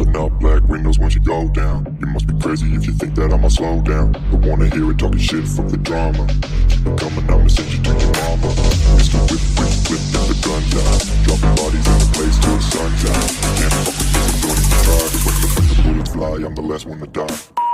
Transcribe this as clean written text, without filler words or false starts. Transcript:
Pulling up black windows once you go down. You must be crazy if you think that I'ma slow down. Don't wanna hear it talking shit, fuck the drama. Keep it coming, I'ma send you to your mama. Mr. Whip, whip, flip, and the guns out. Dropping bodies in the place till the sun's out. Can't fuck with this, I'm going to try. But when the bullets fly, I'm the last one to die.